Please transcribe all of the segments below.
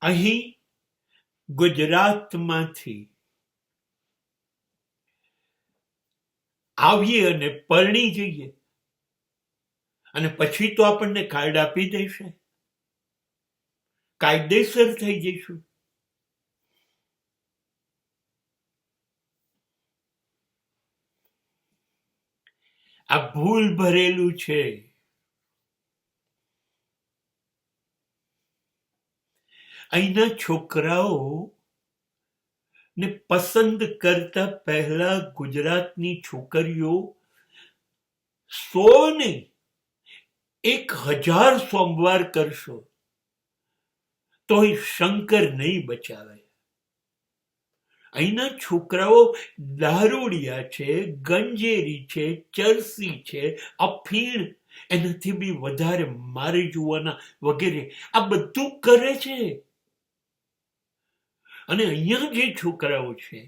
અહીં ગુજરાતમાંથી આવીએ અને પરણી જઈએ અને પછી તો આપણને કાર્ડ આપી દેશે, કાયદેસર થઈ જઈશું. આ ભૂલ ભરેલું છે. અહીંના છોકરાઓ ને પસંદ કરતા પહેલા ગુજરાતની છોકરીઓ 100 ને 1000 સોમવાર કરશો તોય શંકર નહીં બચાવે. અહીંના છોકરાઓ દારૂડિયા છે, ગંજેરી છે, ચરસી છે, અફીણ, એનાથી બી વધારે મારી જુવાના વગેરે આ બધું કરે છે. અને અહીંયા જે છોકરાઓ છે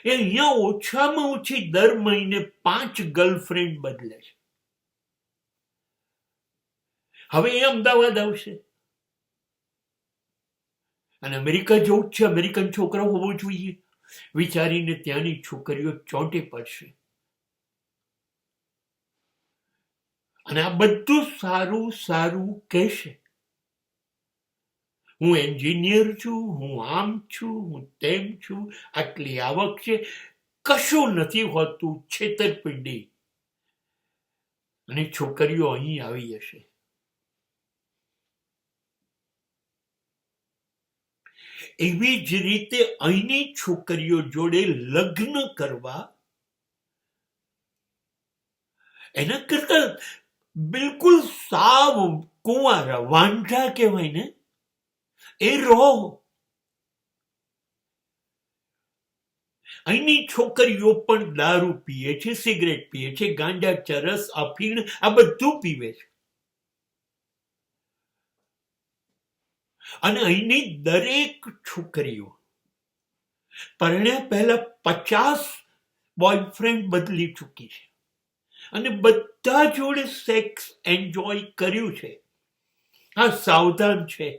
એ અહીંયા ઓછામાં ઓછી દર મહિને 5 ગર્લફ્રેન્ડ બદલે છે. હવે એ અમદાવાદ આવશે અને અમેરિકા જવું જ છે, અમેરિકન છોકરો હોવો જોઈએ વિચારીને ત્યાંની છોકરીઓ ચોંટી પડશે. અને આ બધું સારું સારું કહેશે. હું એન્જિનિયર છું, હું આમ છું, હું તેમ છું, આટલી આવક છે. કશું નથી હોતું, છેતરપિંડી. અને છોકરીઓ અહીં આવી જશે. એવી જ રીતે અહીંની છોકરીઓ જોડે લગ્ન કરવા એના કરતા બિલકુલ સાવ કુંવારા વાંઢા કહેવાય ને એ રહો. અહીંની છોકરીઓ પણ દારૂ પીએ છે, સિગરેટ પીએ છે, ગાંજા, ચરસ, અફીણ આ બધું પીવે છે. અને અહીંની દરેક છોકરીઓ પરણ્યા પહેલા 50 બોયફ્રેન્ડ બદલી ચૂકી છે અને બધા જોડે સેક્સ એન્જોય કર્યું છે. હા, સાવધાન છે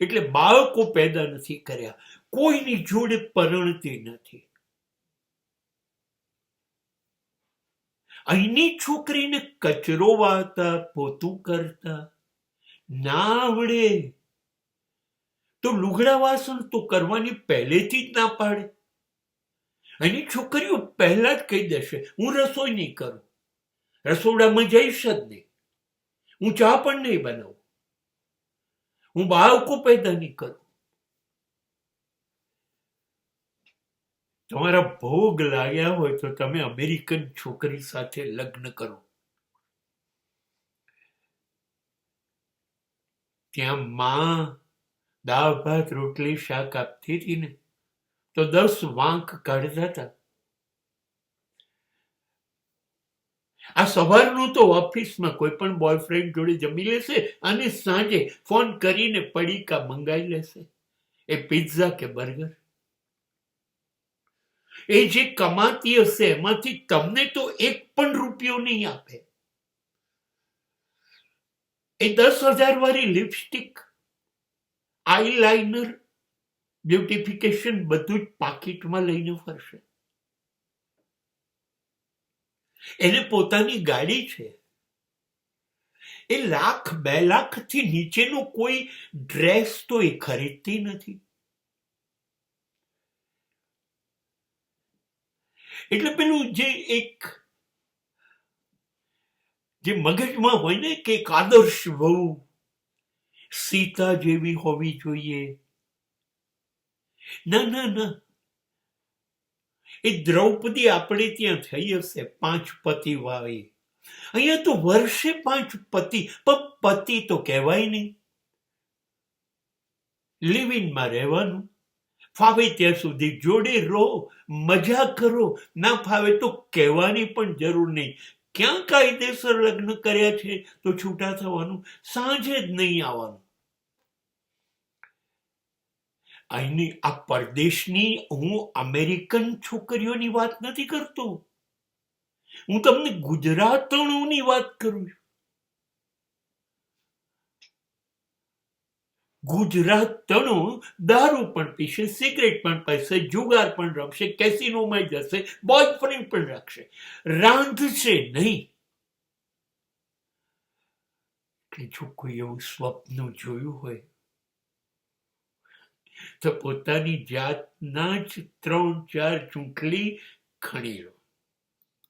એટલે બાળકો પેદા નથી કર્યા, કોઈની જોડે પરણતી નથી. અહીંની છોકરીને કચરો વાળતા, પોતું કરતા ના આવડે તો લુગડા વાસણ તો કરવાની પહેલેથી જ ના પાડે. એની છોકરીઓ પહેલા જ કહી દેશે હું રસોઈ નહીં કરું, રસોડામાં જઈશ જ નહીં, હું ચા પણ નહીં બનાવું, હું બાળકો પેદા નહીં કરું. તમારા ભોગ લાગ્યા હોય તો તમે અમેરિકન છોકરી સાથે લગ્ન કરો. ત્યાં માં દાળ ભાત રોટલી શાક આપતી હતી ને તો 10 વાંક કાઢતા હતા. આ સવારનું તો ઓફિસમાં કોઈ પણ બોયફ્રેન્ડ જોડે જમી લેશે અને સાંજે ફોન કરીને પડીકા મંગાવી લેશે, એ પિઝા કે બર્ગર. એ જે કમાતી હશે એમાંથી તમને તો 1 પણ રૂપિયો નહીં આપે. એ 10,000 વાળી લિપસ્ટિક, આઈલાઇનર, બ્યુટિફિકેશન બધું જ પાકીટમાં લઈને ફરશે. એને પોતાની ગાડી છે, એ 1,00,000-2 લાખથી નીચેનો કોઈ ડ્રેસ તો એ ખરીદતી નથી. એટલે પેલું જે એક જે મગજમાં હોય ને કે એક આદર્શ વહુ સીતા જેવી હોવી જોઈએ, ના ના ના, એ દ્રૌપદી આપણે ત્યાં થઈ હશે 5 પતિ વાળી. અહીંયા તો વર્ષે 5 પતિ, પણ પતિ તો કહેવાય નહીં. લિવિંગમાં રહેવાનું, ફાવે ત્યાં સુધી જોડે રહો, મજા કરો, ના ફાવે તો કહેવાની પણ જરૂર નહીં. ક્યાં કાયદેસર લગ્ન કર્યા છે તો છૂટા થવાનું, સાંજે જ નહીં આવવાનું. અહીંની આ પરદેશની હું અમેરિકન છોકરીઓની વાત નથી કરતો, હું તમને ગુજરાતણોની વાત કરું છું. ગુજરાત તણો દારૂ પણ પીશે, સિગરેટ પણ પીશે, જુગાર પણ રમશે, કેસિનોમાં જશે, બોયફ્રેન્ડ પણ રાખશે, રાંધશે નહીં. કે જો કોઈ એવું સ્વપ્ન જોયું હોય તો પોતાની જાતના જ 3-4 ચૂંટલી ખણી લો.